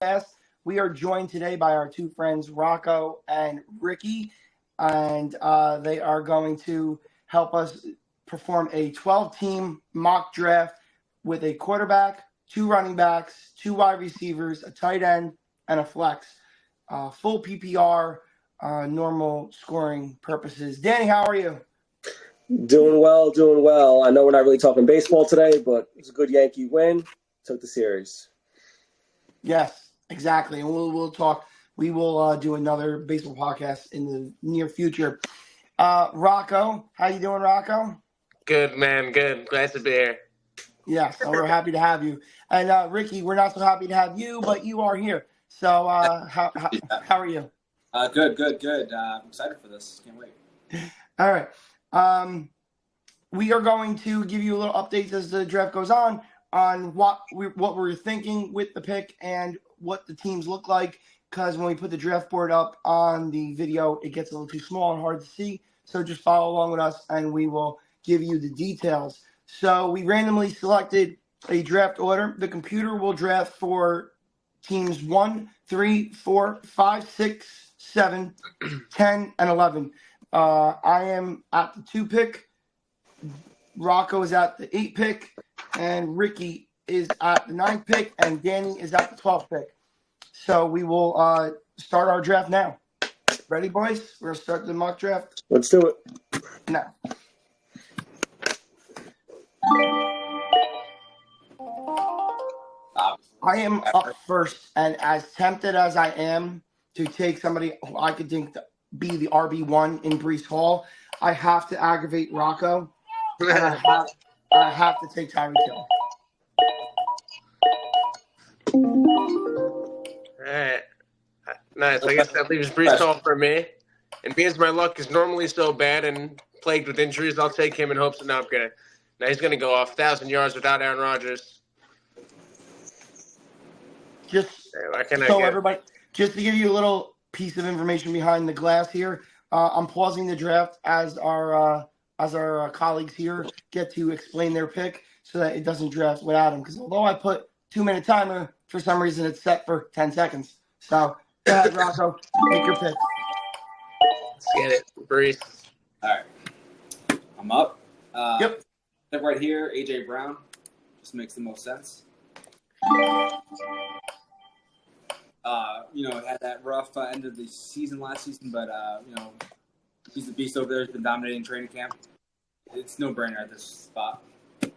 podcast. We are joined today by our two friends, Rocco and Ricky, and they are going to help us perform a 12-team mock draft with a quarterback, two running backs, two wide receivers, a tight end, and a flex. Full PPR, normal scoring purposes. Danny, how are you? Doing well. I know we're not really talking baseball today, but it's a good Yankee win. Took the series. Yes, exactly. And we'll talk. We will do another baseball podcast in the near future. Rocco, how you doing, Rocco? Good, man. Good. Glad to be here. Yes, we're happy to have you. And Ricky, we're not so happy to have you, but you are here. So how are you? Good. I'm excited for this. Can't wait. All right. We are going to give you a little updates as the draft goes on what we're thinking with the pick and what the teams look like. Because when we put the draft board up on the video, it gets a little too small and hard to see. So just follow along with us, and we will give you the details. So we randomly selected a draft order. The computer will draft for teams 1, 3, 4, 5, 6, 7, 10, and 11. I am at the 2 pick. Rocco is at the 8 pick. And Ricky is at the 9th pick. And Danny is at the 12th pick. So we will start our draft now. Ready, boys? We're going to start the mock draft. Let's do it. Now. I am up first, and as tempted as I am to take somebody who I could think to be the RB1 in Breece Hall, I have to aggravate Rocco, and I have to take Tyreek Hill. All right. Nice. I guess that leaves Breece Hall for me. And being my luck is normally so bad and plagued with injuries, I'll take him in hopes of not getting. Now he's going to go off 1,000 yards without Aaron Rodgers. Just everybody, just to give you a little piece of information behind the glass here, I'm pausing the draft as our colleagues here get to explain their pick so that it doesn't draft without them. Because although I put 2-minute timer, for some reason it's set for 10 seconds. So go ahead, Rocco, make your pick. Let's get it, Breece. All right, I'm up. Yep. Pick right here, A.J. Brown. Just makes the most sense. Had that rough end of the season last season, but, he's the beast over there. He's been dominating training camp. It's no brainer at this spot. Go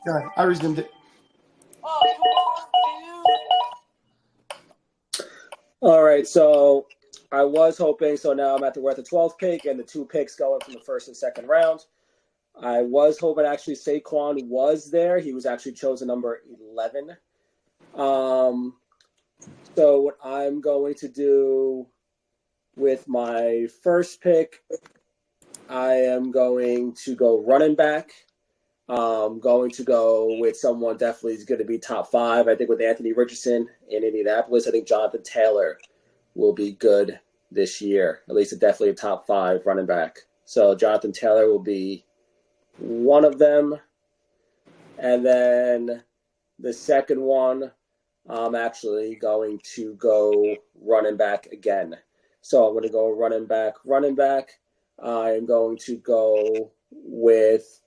ahead. I resumed it. All right, so I was hoping, so now we're at the 12th pick and the 2 picks going from the 1st and 2nd round. I was hoping actually Saquon was there. He was actually chosen number 11. So what I'm going to do with my first pick, I am going to go running back. Going to go with someone definitely is going to be top 5. I think with Anthony Richardson in Indianapolis, I think Jonathan Taylor will be good this year. At least definitely a top 5 running back. So Jonathan Taylor will be one of them. And then the second one, I'm actually going to go running back again. So I'm going to go running back. I'm going to go with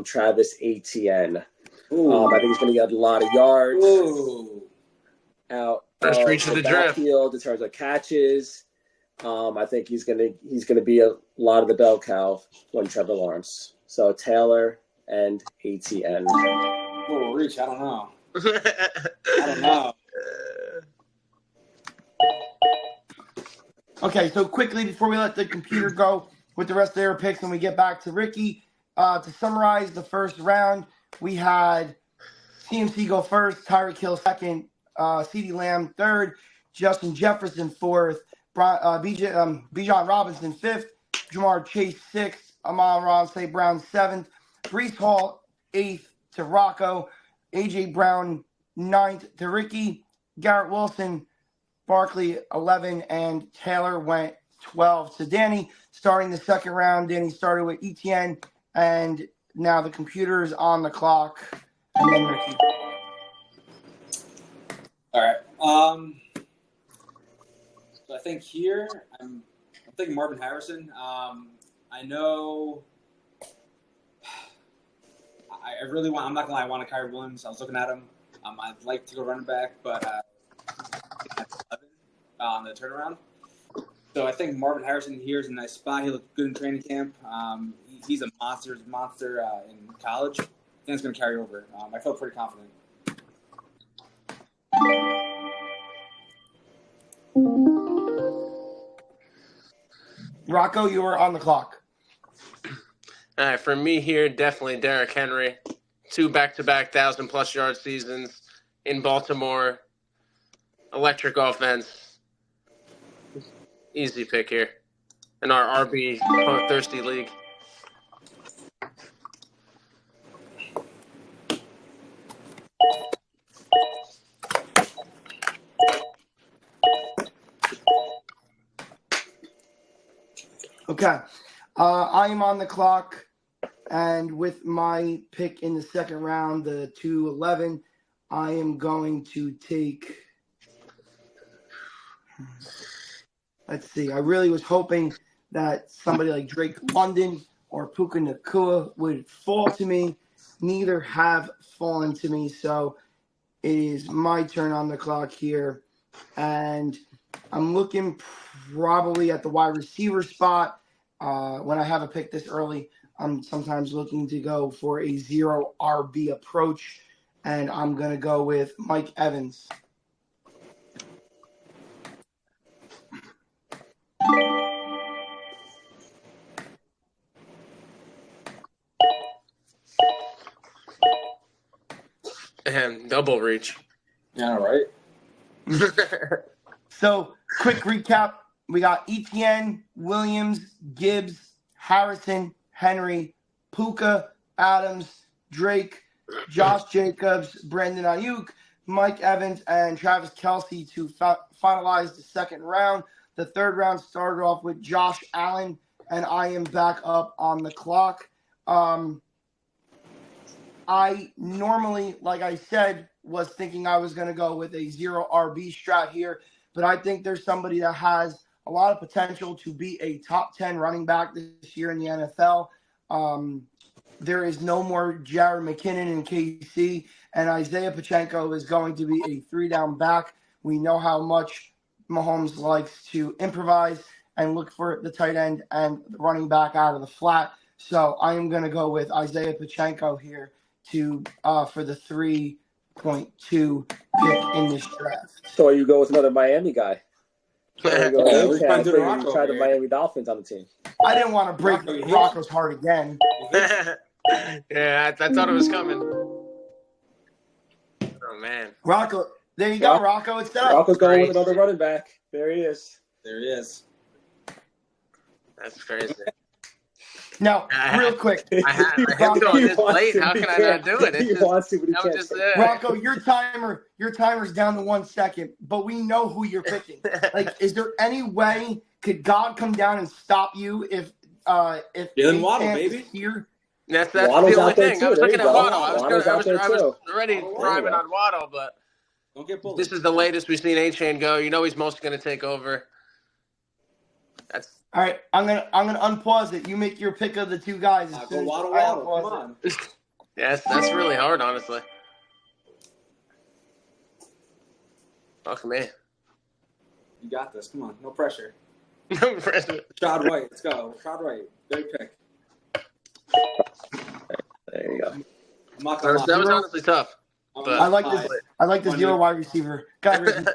Travis Etienne. I think he's going to get a lot of yards out First reach of the draft in terms of catches. I think he's going to be a lot of the bell cow when Trevor Lawrence. So Taylor and Etienne. Oh, reach. I don't know. Okay, so quickly before we let the computer go with the rest of their picks and we get back to Ricky, to summarize the first round, we had CMC go first, Tyreek Hill second, CeeDee Lamb third, Justin Jefferson fourth, Bijan Robinson fifth, Jamar Chase sixth, Amon-Ra St. Brown seventh, Breece Hall eighth to Rocco, A.J. Brown ninth to Ricky, Garrett Wilson, Barkley 11, and Taylor went 12. So Danny, starting the second round, Danny started with Etienne, and now the computer is on the clock, and then Ricky. All right. So I think here I'm thinking Marvin Harrison. I know. I really want. I'm not gonna lie. I want a Kyrie Williams. I was looking at him. I'd like to go running back, but at 11 on the turnaround. So I think Marvin Harrison here is a nice spot. He looked good in training camp. He's a monster. He's a monster in college. I think it's going to carry over. I feel pretty confident. Rocco, you are on the clock. All right, for me here, definitely Derrick Henry. 2 back-to-back 1,000-plus yard seasons in Baltimore. Electric offense. Easy pick here in our RB thirsty league. Okay. I am on the clock, and with my pick in the second round, the 211, I am going to take. Let's see. I really was hoping that somebody like Drake London or Puka Nacua would fall to me. Neither have fallen to me, so it is my turn on the clock here. And I'm looking probably at the wide receiver spot. When I have a pick this early, I'm sometimes looking to go for a 0 RB approach, and I'm going to go with Mike Evans. And double reach. Yeah, right. So, quick recap. We got Etienne, Williams, Gibbs, Harrison, Henry, Puka, Adams, Drake, Josh Jacobs, Brandon Ayuk, Mike Evans, and Travis Kelce to finalize the second round. The third round started off with Josh Allen, and I am back up on the clock. I normally, like I said, was thinking I was going to go with a 0 RB strat here, but I think there's somebody that has a lot of potential to be a top 10 running back this year in the NFL. There is no more Jared McKinnon in KC, and Isaiah Pacheco is going to be a 3-down back. We know how much Mahomes likes to improvise and look for the tight end and the running back out of the flat. So I am going to go with Isaiah Pacheco here for the 3.2 pick in this draft. So you go with another Miami guy. Yeah, You try to try the Miami Dolphins on the team. I didn't want to break Rocco's heart again. Yeah, I thought it was coming. Oh, man. Rocco, there you go, Rocco. It's done. Rocco's going with another running back. There he is. There he is. That's crazy. Now, real quick. I have to go this late. How can I not do it? He wants to, but he can't. Just, Rocco, your timer's down to 1 second, but we know who you're picking. Like, is there any way could God come down and stop you if Jalen Waddle, baby? Here? That's Waddle's the only out there thing. too. I was There looking you at go. Waddle. I was already driving on Waddle, but Don't get bullied. this is the latest we've seen A-Chain go. You know he's mostly going to take over. That's All right, I'm gonna unpause it. You make your pick of the two guys. Go Waddle. Come on. yes, that's really hard, honestly. Fuck me. You got this. Come on. No pressure. No pressure. Rashad White. Let's go. Rashad White. Great pick. There you go. I'm not gonna lie. That was honestly tough. But I like this zero wide receiver. Got Ricky.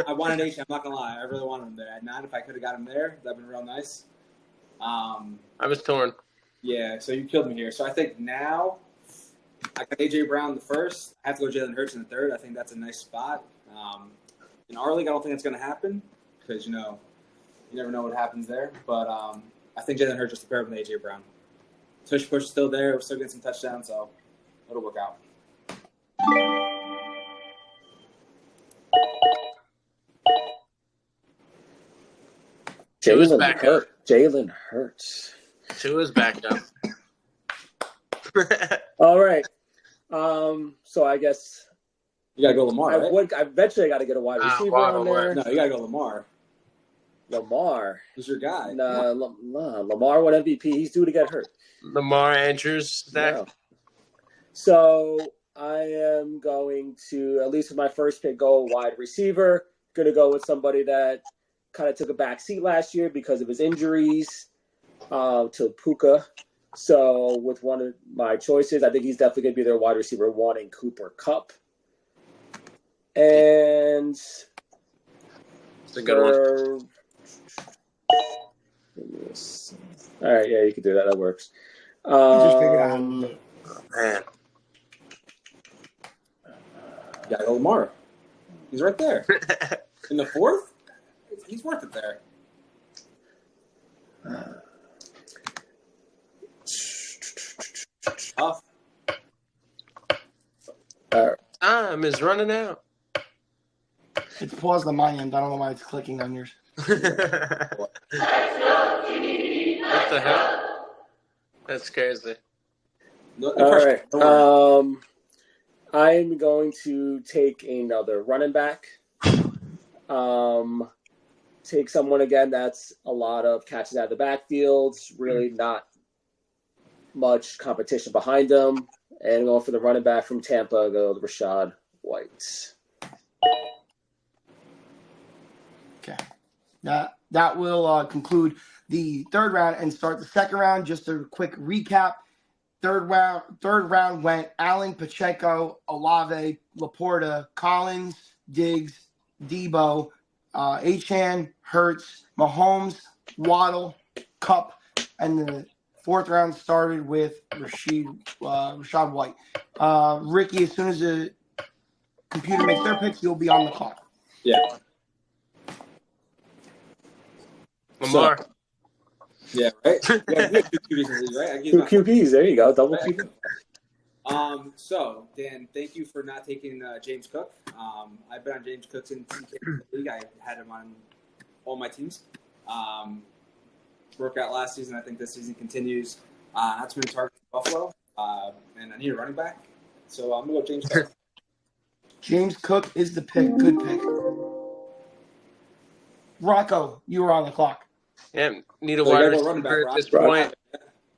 I wanted H. I'm not gonna lie. I really wanted him there at 9. If I could have got him there, that'd been real nice. I was torn. Yeah. So you killed me here. So I think now I got AJ Brown the first. I have to go Jalen Hurts in the third. I think that's a nice spot. In our league, I don't think it's gonna happen because you never know what happens there. But I think Jalen Hurts just to pair with AJ Brown. Tush push is still there. We're still getting some touchdowns, so it'll work out. Jalen Hurts. Two is back up. All right. So I guess You gotta go Lamar, right? I eventually got to get a wide receiver on there. No, you gotta go Lamar. Lamar. Who's your guy? Nah, Lamar won MVP. He's due to get hurt. Lamar Andrews. No. So I am going to, at least with my first pick, go wide receiver. Going to go with somebody that kind of took a back seat last year because of his injuries to Puka. So with one of my choices, I think he's definitely going to be their wide receiver 1 in Cooper Kupp. And it's a good one. All right, yeah, you can do that. That works. Just figure it out. Man. You gotta go Lamar. He's right there. In the 4th? He's worth it there. Tough. Time is running out. It's paused on my end. I don't know why it's clicking on yours. What the hell? That's crazy. No All pressure. right. Don't worry. I'm going to take another running back. Take someone again that's a lot of catches out of the backfield. Really not much competition behind them. And going for the running back from Tampa, go to Rashad White. Okay. That will conclude the third round and start the second round. Just a quick recap. Third round went Allen, Pacheco, Olave, Laporta, Collins, Diggs, Debo, Achane, Hurts, Mahomes, Waddle, Cup, and the fourth round started with Rashad White. Ricky, as soon as the computer makes their picks, you'll be on the clock. Yeah. Lamar. Yeah, right? Yeah, we have 2 QBs in the league, right? Two QBs. There you go. Double QB. So, Dan, thank you for not taking James Cook. I've been on James Cook in the league. I had him on all my teams. Broke out last season. I think this season continues. Not too many targets in Buffalo. And I need a running back. So I'm going to go James Cook. James Cook is the pick. Good pick. Rocco, you were on the clock. Yeah, need a wide receiver at this point.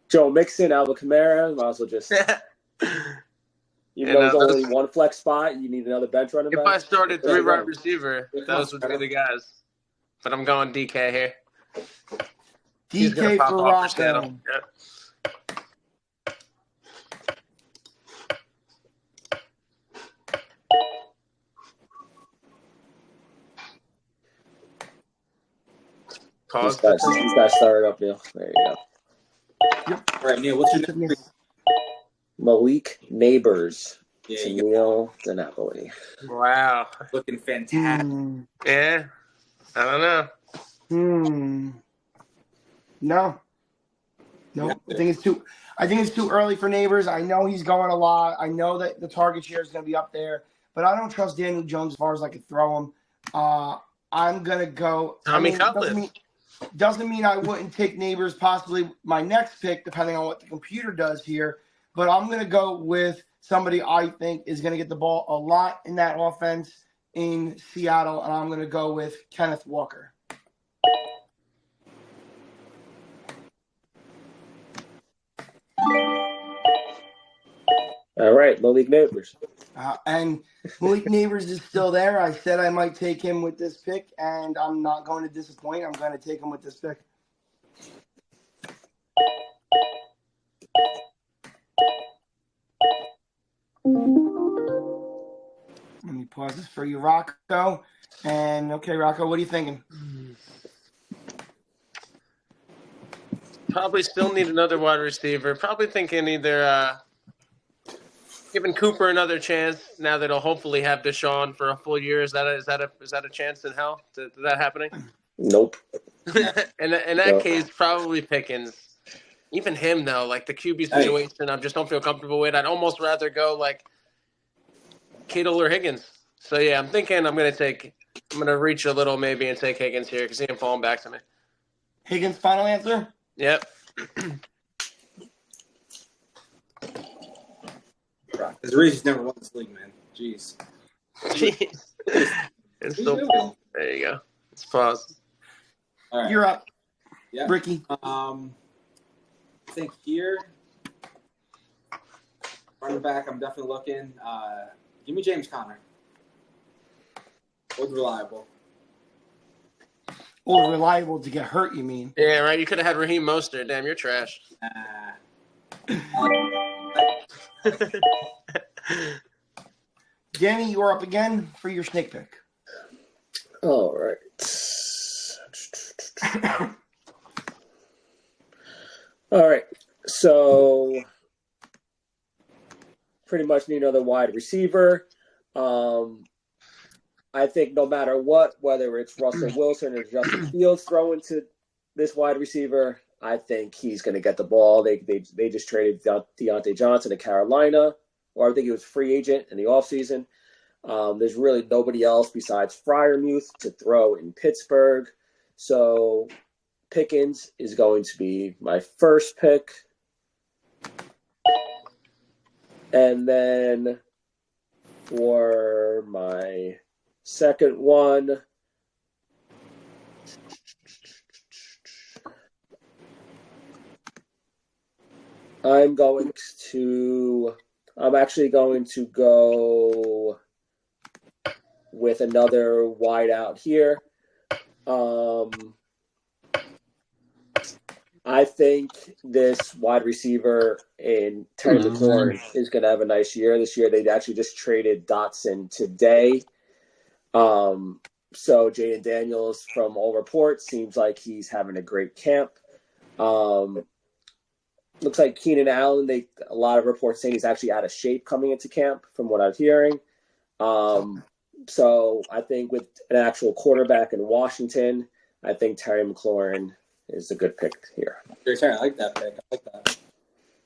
Joe Mixon, Alvin Kamara. Might as well just. Even though there's only one flex spot, you need another bench running back. If I started 3 wide receiver, those would be the guys. But I'm going DK here. DK for Rocco. These guys started up, Neil. There you go. Yep. All right, Neil, what's your name? Malik Neighbors. Yeah, to Neil DiNapoli. Wow. Looking fantastic. Yeah. I don't know. No. Yeah. I think it's too early for Neighbors. I know he's going a lot. I know that the target share is going to be up there, but I don't trust Daniel Jones as far as I could throw him. I'm going to go. Tommy Cutlass. Doesn't mean I wouldn't take Neighbors, possibly my next pick, depending on what the computer does here. But I'm going to go with somebody I think is going to get the ball a lot in that offense in Seattle, and I'm going to go with Kenneth Walker. All right, Malik Neighbors. And Malik Neighbors is still there. I said I might take him with this pick, and I'm not going to disappoint. I'm going to take him with this pick. Let me pause this for you, Rocco. And, okay, Rocco, what are you thinking? Probably still need another wide receiver. Probably thinking either giving Cooper another chance now that he'll hopefully have Deshaun for a full year. Is that a chance in hell? Is that happening? Nope. in that case, probably Pickens. Even him though, like the QB situation, I just don't feel comfortable with. I'd almost rather go like Kittle or Higgins. So yeah, I'm thinking I'm gonna reach a little maybe and take Higgins here because he ain't falling back to me. Higgins, final answer? Yep. There's a reason he's never won this league, man. Jeez. Jeez. It's so there you go. Let's pause. All right. You're up, Yeah. Ricky. I think here, running back, I'm definitely looking. Give me James Conner. Old reliable. Old reliable to get hurt, you mean? Yeah, right. You could have had Raheem Mostert. Damn, you're trash. Danny, you're up again for your snake pick. All right. All right. So pretty much need another wide receiver. I think no matter what, whether it's Russell Wilson or Justin Fields throwing to this wide receiver, I think he's going to get the ball. They just traded Deontay Johnson to Carolina, or I think he was free agent in the offseason. There's really nobody else besides Freiermuth to throw in Pittsburgh. So Pickens is going to be my first pick. And then for my second one, I'm actually going to go with another wide out here. I think this wide receiver in Terry McLaurin is going to have a nice year this year. They actually just traded Dotson today. So Jaden Daniels, from all reports, seems like he's having a great camp. Looks like Keenan Allen, a lot of reports saying he's actually out of shape coming into camp, from what I'm hearing. So I think with an actual quarterback in Washington, I think Terry McLaurin is a good pick here. I like that pick. I like that.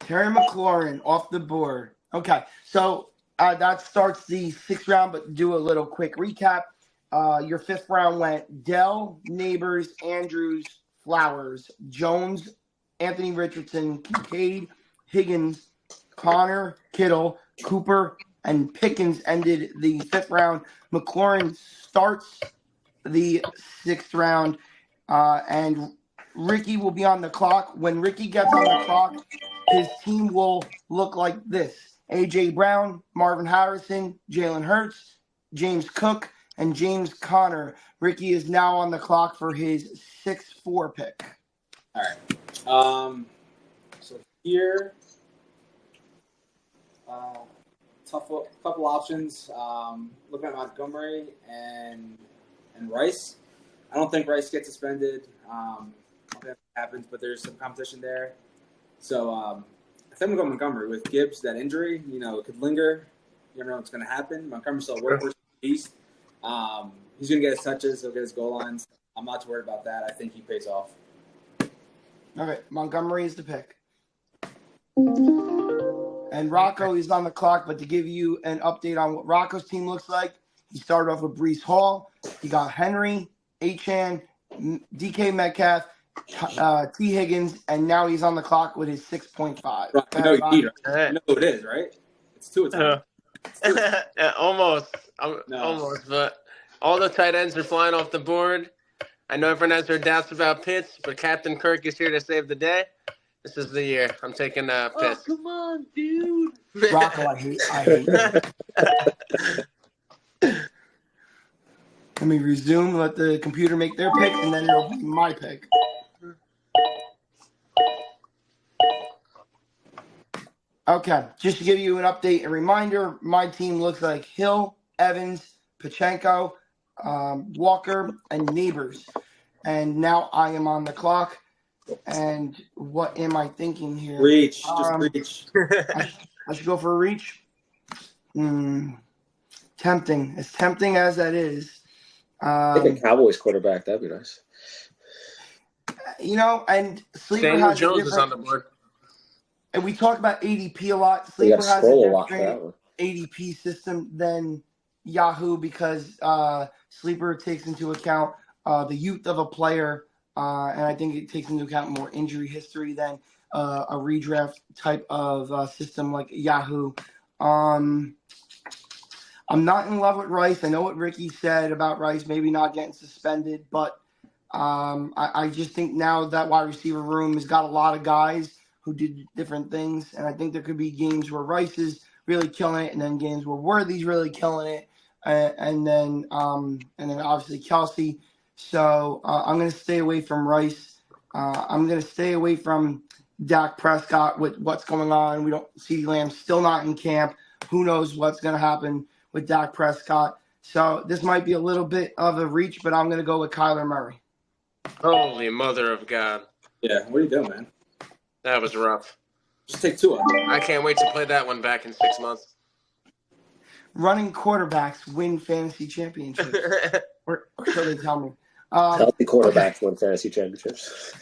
Terry McLaurin off the board. Okay, so that starts the 6th round, but do a little quick recap. Your 5th round went Dell, Neighbors, Andrews, Flowers, Jones, Anthony Richardson, Kincaid, Higgins, Connor, Kittle, Cooper, and Pickens ended the 5th round. McLaurin starts the 6th round, and Ricky will be on the clock. When Ricky gets on the clock, his team will look like this: A.J. Brown, Marvin Harrison, Jalen Hurts, James Cook, and James Conner. Ricky is now on the clock for his 6-4 pick. All right. So here, couple options. Looking at Montgomery and Rice. I don't think Rice gets suspended. I don't think that happens, but there's some competition there. So I think I'm going Montgomery with Gibbs. That injury, it could linger. You never know what's going to happen. Montgomery's still a workhorse beast. He's going to get his touches. He'll get his goal lines. I'm not too worried about that. I think he pays off. All right, Montgomery is the pick. And Rocco is on the clock, but to give you an update on what Rocco's team looks like, he started off with Breece Hall. He got Henry, Achane, DK Metcalf, T. Higgins, and now he's on the clock with his 6.5. Right. You know you need, right? You know who it is, right? It's two. Almost, but all the tight ends are flying off the board. I know everyone has their doubts about Pitts, but Captain Kirk is here to save the day. This is the year. I'm taking Pitts. Oh, come on, dude. Rocco, I hate you. Let me resume, let the computer make their pick, and then it'll be my pick. Okay, just to give you an update and reminder, my team looks like Hill, Evans, Pachenko, Walker, and Neighbors. And now I am on the clock. And what am I thinking here? Reach. Just reach. I should go for a reach. Tempting. As tempting as that is. I think a Cowboys quarterback. That'd be nice. And Sleeper Daniel has Jones is on the board. And we talk about ADP a lot. We got Sleeper has scroll a a lot for that different one. ADP system than Yahoo because Sleeper takes into account the youth of a player, and I think it takes into account more injury history than a redraft type of system like Yahoo. I'm not in love with Rice. I know what Ricky said about Rice maybe not getting suspended, but I just think now that wide receiver room has got a lot of guys who did different things, and I think there could be games where Rice is really killing it, and then games where Worthy's really killing it, and then obviously Kelsey. So I'm going to stay away from Rice. I'm going to stay away from Dak Prescott with what's going on. We don't see Lamb still not in camp. Who knows what's going to happen with Dak Prescott. So this might be a little bit of a reach, but I'm going to go with Kyler Murray. Holy mother of God. Yeah, what are you doing, man? That was rough. Just take two of them. I can't wait to play that one back in 6 months. Running quarterbacks win fantasy championships. or so they tell me. Healthy quarterbacks win fantasy championships.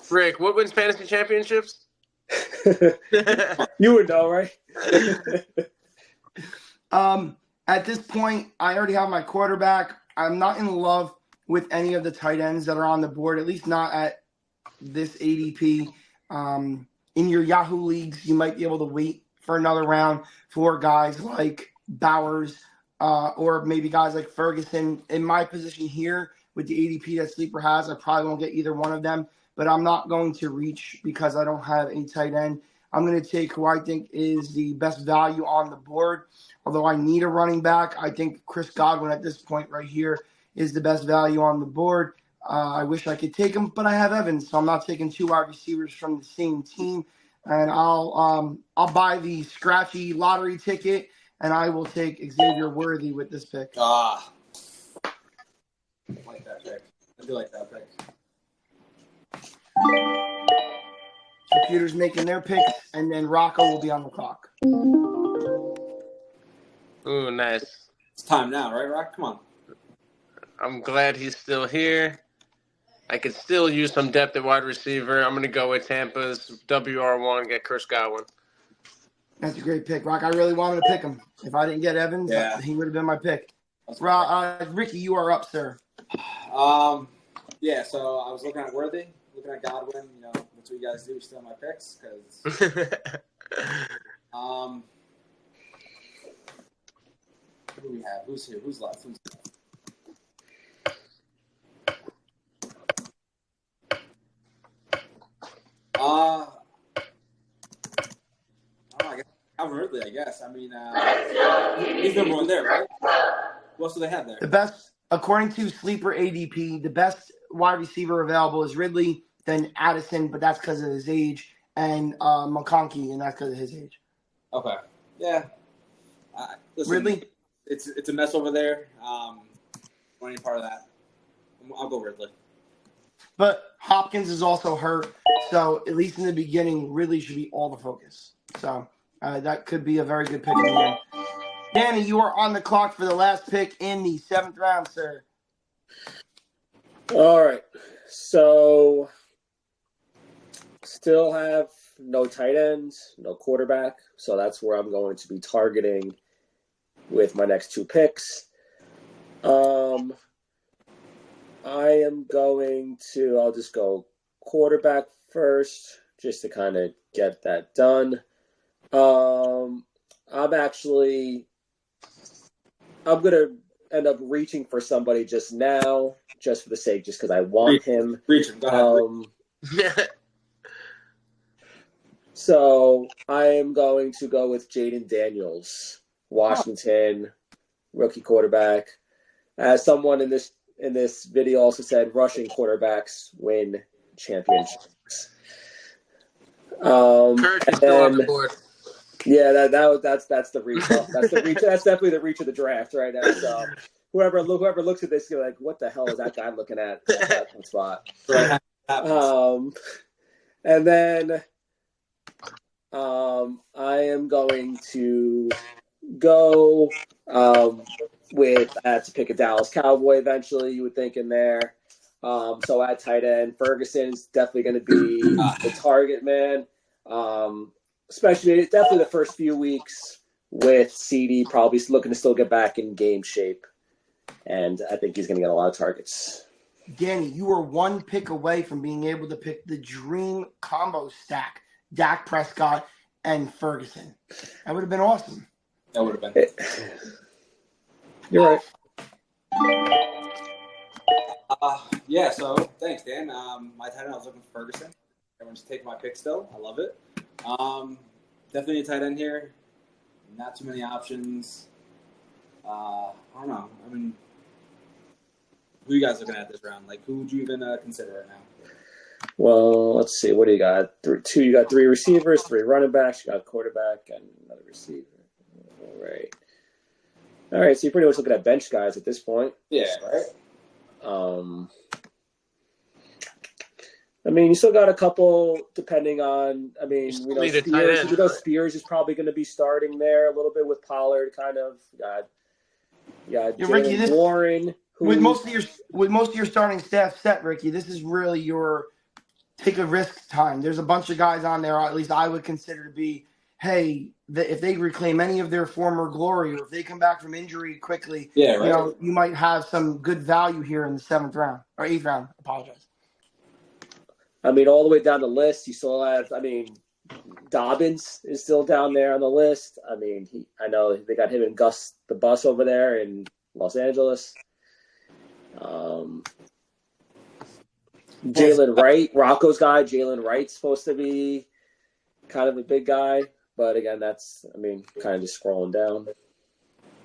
Rick, what wins fantasy championships? You would know, right? At this point, I already have my quarterback. I'm not in love with any of the tight ends that are on the board, at least not at this ADP. In your Yahoo leagues, you might be able to wait for another round for guys like Bowers or maybe guys like Ferguson. In my position here with the ADP that Sleeper has, I probably won't get either one of them, but I'm not going to reach because I don't have a tight end. I'm going to take who I think is the best value on the board. Although I need a running back, I think Chris Godwin at this point right here is the best value on the board. I wish I could take him, but I have Evans, so I'm not taking two wide receivers from the same team. And I'll buy the scratchy lottery ticket, and I will take Xavier Worthy with this pick. I like that pick. I do like that pick. Computer's making their picks, and then Rocco will be on the clock. Ooh, nice. It's time now, right, Rock? Come on. I'm glad he's still here. I could still use some depth at wide receiver. I'm going to go with Tampa's WR1, get Chris Godwin. That's a great pick, Rock. I really wanted to pick him. If I didn't get Evans, he would have been my pick. Ricky, you are up, sir. Yeah, so I was looking at Worthy, looking at Godwin. You know, that's what you guys do, steal my picks. Because, who do we have? Who's here? Who's left? I guess Calvin Ridley, I guess. I mean, he's number one there, right? What else do they have there? The best, according to Sleeper ADP, the best wide receiver available is Ridley, then Addison, but that's because of his age, and McConkey, and that's because of his age. Okay. Yeah. Listen, Ridley? It's a mess over there. Want any part of that? I'll go Ridley. But Hopkins is also hurt, so at least in the beginning, Ridley should be all the focus. So that could be a very good pick in the end. Danny, you are on the clock for the last pick in the 7th round, sir. All right. So still have no tight ends, no quarterback. So that's where I'm going to be targeting with my next two picks. I am going to, I'll just go quarterback first just to kind of get that done. I'm going to end up reaching for somebody just now, just for the sake, just because I want him. Reaching. Go ahead. So I am going to go with Jaden Daniels, Washington, rookie quarterback. As someone in this video also said, rushing quarterbacks win championships. Kirk is still on the board. Yeah, that's the reach. That's the reach. That's definitely the reach of the draft right now. So whoever looks at this, you're like, what the hell is that guy looking at that spot? And then I am going to go with I have to pick a Dallas Cowboy eventually. You would think in there. So at tight end, Ferguson is definitely going to be the target man. Especially definitely the first few weeks with CD probably looking to still get back in game shape. And I think he's going to get a lot of targets. Danny, you are one pick away from being able to pick the dream combo stack, Dak Prescott and Ferguson. That would have been awesome. That would have been. You're right. Yeah, so thanks, Dan. My tight end, I was looking for Ferguson. Everyone's taking my pick still. I love it. Definitely a tight end here. Not too many options. I don't know. I mean, who are you guys looking at this round? Like, who would you even consider right now? Well, let's see. What do you got? You got 3 receivers, 3 running backs. You got a quarterback and another receiver. All right. So you're pretty much looking at bench guys at this point. Yeah, right? I mean, you still got a couple, depending on. I mean, You need a tight end. Spears is probably going to be starting there a little bit with Pollard, kind of. Yeah, Ricky, Jaylen Warren. With most of your starting staff set, Ricky, this is really your take a risk time. There's a bunch of guys on there, at least I would consider to be, hey, if they reclaim any of their former glory, or if they come back from injury quickly, you might have some good value here in the 7th round or 8th round. Apologize. I mean, all the way down the list, you still have. I mean, Dobbins is still down there on the list. I mean, I know they got him and Gus the Bus over there in Los Angeles. Jalen Wright, Rocco's guy. Jalen Wright's supposed to be kind of a big guy, but again, that's kind of just scrolling down.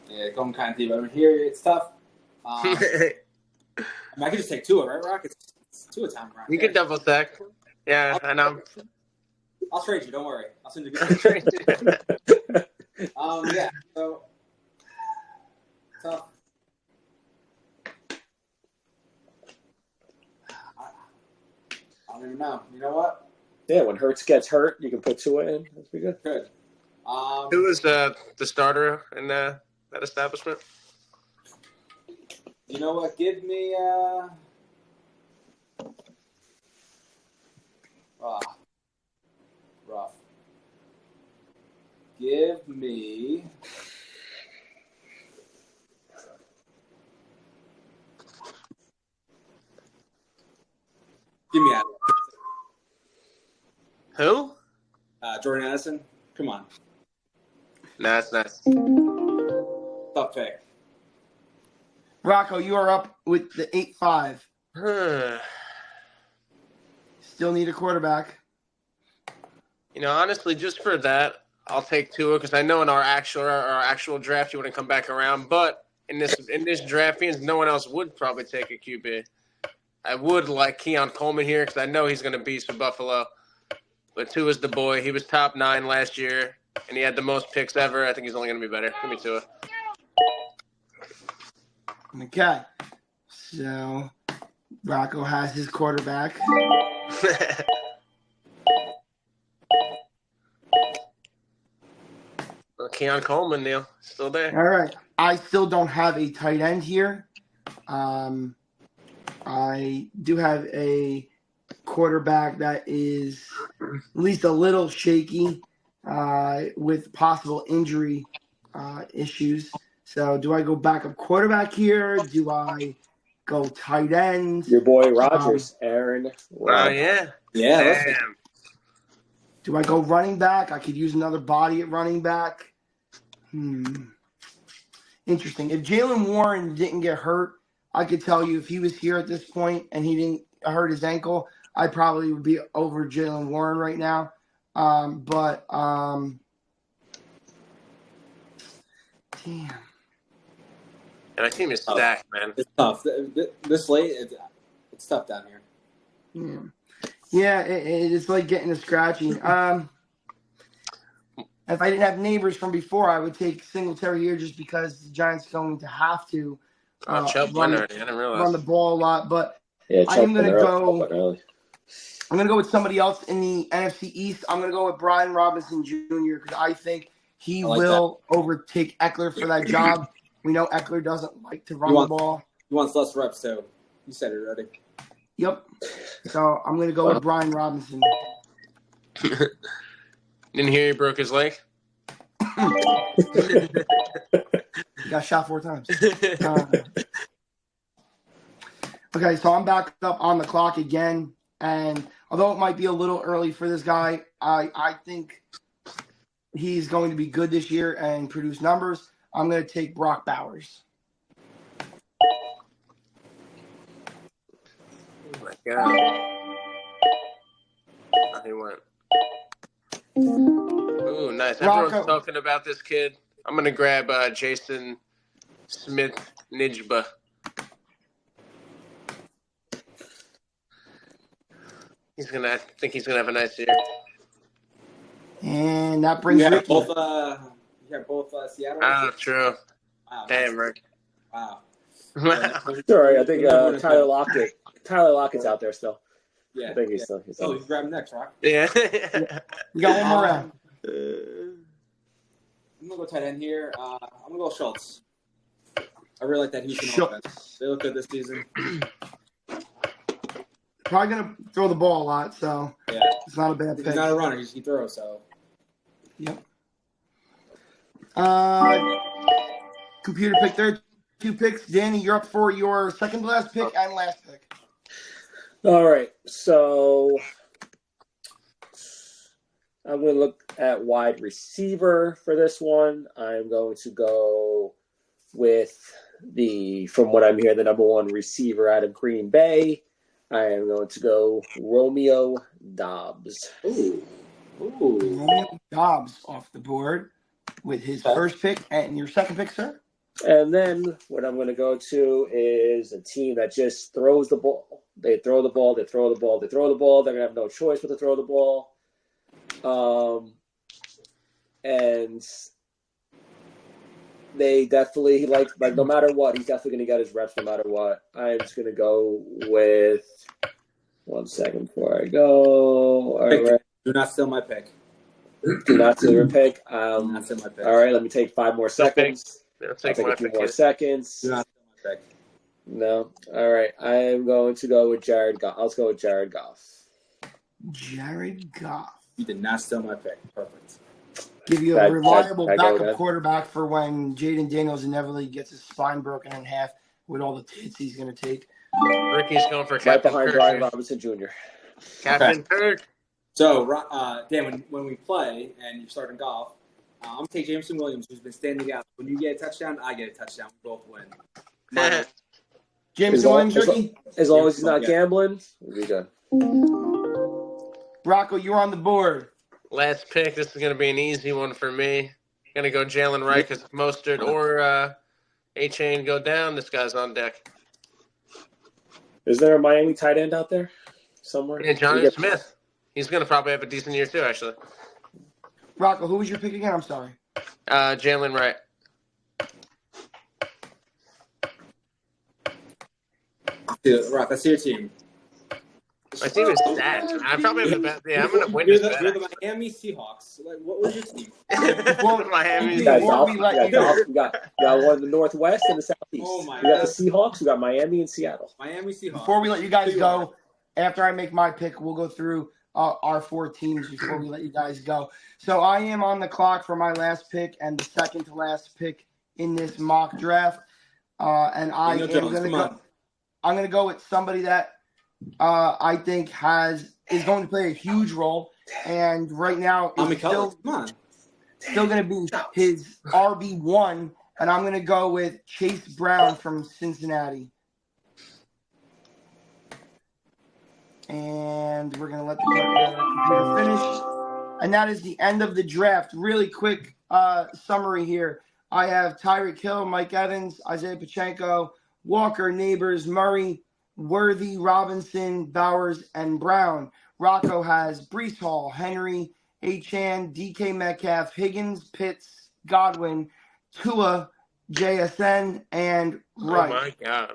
Yeah, going kind of deep. I mean, here it's tough. I could just take Tua, right, Rock? It's Tua time, Rock. You can double stack. Yeah, I know. I'll trade you. Don't worry. I'll send you. Yeah. So tough. I don't even know. You know what? Yeah, when Hurts gets hurt, you can put Tua in. That's pretty good. Good. Who was the starter in that establishment? You know what? Give me rough. Give me Adam. Who? Jordan Addison. Come on. Nice. Tough pick. Rocco, you are up with the 8-5. Still need a quarterback. Honestly, just for that, I'll take Tua because I know in our actual draft you wouldn't come back around. But in this draft, means no one else would probably take a QB. I would like Keon Coleman here because I know he's going to beast for Buffalo. But Tua's the boy. He was top 9 last year, and he had the most picks ever. I think he's only going to be better. Give me Tua. Okay. So, Rocco has his quarterback. Keon Coleman, Neil, still there. All right. I still don't have a tight end here. I do have a quarterback that is at least a little shaky with possible injury issues. So do I go backup quarterback here? Do I go tight end? Your boy Rodgers, Aaron. Wow. Yeah. Damn. Do I go running back? I could use another body at running back. Interesting. If Jaylen Warren didn't get hurt, I could tell you if he was here at this point and he didn't hurt his ankle, I probably would be over Jaylen Warren right now. Damn. And my team is stacked, man. It's tough. This late, it's tough down Yeah, here. it's like getting a scratchy. If I didn't have neighbors from before, I would take Singletary here just because the Giants are going to have to run the ball a lot. But I'm going to go. I'm going to go with somebody else in the NFC East. I'm going to go with Brian Robinson Jr. because I think he will overtake Eckler for that job. We know Eckler doesn't like to run the ball. He wants less reps too. You said it already. Yep. So I'm going to go with Brian Robinson. Didn't hear he broke his leg? He got shot 4 times. Okay, so I'm back up on the clock again. And although it might be a little early for this guy, I think he's going to be good this year and produce numbers. I'm going to take Brock Bowers. Oh my god. Oh, he went. Ooh, nice. Everyone's Rocco. talking about this kid. I'm gonna grab Jason Smith Nijba. I think he's gonna have a nice year. And that brings You have Ricky. both Seattle. Ah, true. Wow. Damn, Rick. Wow. Sorry, I think Tyler Lockett's out there still. Yeah. I think he's still. Oh, you grab him next, Rock. Yeah. We got one more round. I'm gonna go tight end here. I'm gonna go Schultz. I really like that Houston Schultz. offense. They look good this season. Probably gonna throw the ball a lot, so Yeah. it's not a bad He's pick. not a runner. He throws. So. Yep. Computer pick there. 2 picks. Danny, you're up for your second to last pick and last pick. All right, so I'm going to look at wide receiver for this one. I'm going to go with from what I'm hearing, the number 1 receiver out of Green Bay. I am going to go Romeo Doubs. Ooh. Romeo Doubs off the board with his first pick and your second pick, sir. And then what I'm going to go to is a team that just throws the ball. They throw the ball, they throw the ball, they throw the ball. They're going to have no choice but to throw the ball. And they definitely, like no matter what, he's definitely going to get his reps no matter what. I'm just going to go with, 1 second before I go. All right. Do not steal my pick. Do not steal your pick. Do not steal my pick. All right, let me take 5 more seconds. I'll Take my a few pick. more seconds. Do not steal my pick. No. All right. I am going to go with Jared Goff. Let's go with Jared Goff. Jared Goff. You did not steal my pick. Perfect. Give you a reliable that backup good. quarterback for when Jaden Daniels inevitably gets his spine broken in half with all the hits he's going to take. Ricky's going for Right Captain behind Kirk. Brian Robinson Jr. Captain Kirk. So, Dan, when we play and you're starting golf, I'm going to take Jameson Williams, who's been standing out. When you get a touchdown, I get a touchdown. We both win. Jameson Williams, Ricky? As long as he's not gambling, we'll be good. Rocco, you're on the board. Last pick. This is going to be an easy one for me. Going to go Jalen Wright because if Mostert or A-Chain go down, this guy's on deck. Is there a Miami tight end out there somewhere? Yeah, Johnny Smith. He's going to probably have a decent year too, actually. Rocco, who was your pick again? I'm sorry. Jalen Wright. Dude, Rock, let's see your team. My team is stacked. I probably have the best. Yeah, I'm going to win You're this the bet. Miami Seahawks. Like, what was your team? Miami. You got Before Dolph, we you let got you go. Dolph, you got one in the Northwest and the Southeast. Oh, my You got God. the Seahawks, you got Miami and Seattle. Miami Seahawks. Before we let you guys go, after I make my pick, we'll go through our 4 teams before we let you guys go. So I am on the clock for my last pick and the second to last pick in this mock draft. And I am going to go with somebody that I think is going to play a huge role. And right now is still going to be his RB1. And I'm going to go with Chase Brown from Cincinnati. And we're going to let the computer finish. And that is the end of the draft. Really quick summary here. I have Tyreek Hill, Mike Evans, Isaiah Pacheco, Walker, Neighbors, Murray, Worthy, Robinson, Bowers, and Brown. Rocco has Breece Hall, Henry, Achane, DK Metcalf, Higgins, Pitts, Godwin, Tua, JSN, and Wright. Oh, my God.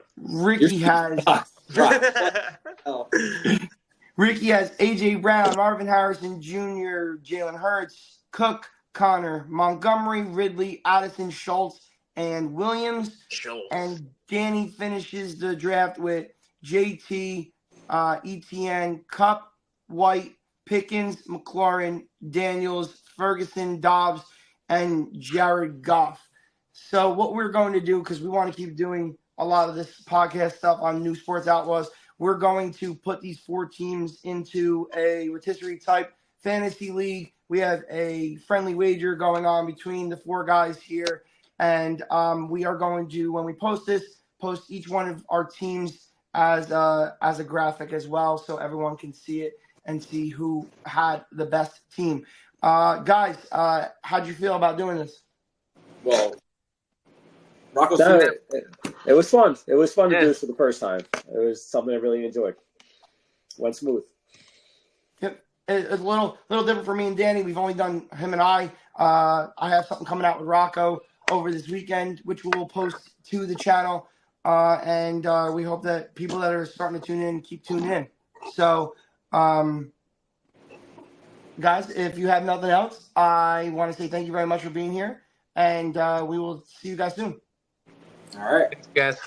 Ricky has A.J. Brown, Marvin Harrison Jr., Jalen Hurts, Cook, Connor, Montgomery, Ridley, Addison, Schultz, and Williams. And Danny finishes the draft with JT, ETN, Cup, White, Pickens, McLaurin, Daniels, Ferguson, Dobbs, and Jared Goff. So what we're going to do, because we want to keep doing a lot of this podcast stuff on New Sports Outlaws, we're going to put these 4 teams into a rotisserie type fantasy league. We have a friendly wager going on between the 4 guys here. And we are going to, when we post this, post each one of our teams' as a graphic as well, so everyone can see it and see who had the best team. Guys, how'd you feel about doing this? Well, Rocco's No, team. it was fun. It was fun to Yeah. do this for the first time. It was something I really enjoyed. Went smooth. Yep, it's a little different for me and Danny. We've only done him and I. I have something coming out with Rocco over this weekend, which we will post to the channel. And we hope that people that are starting to tune in keep tuning in. So, guys, if you have nothing else, I want to say thank you very much for being here, and we will see you guys soon. All right. Thanks, guys.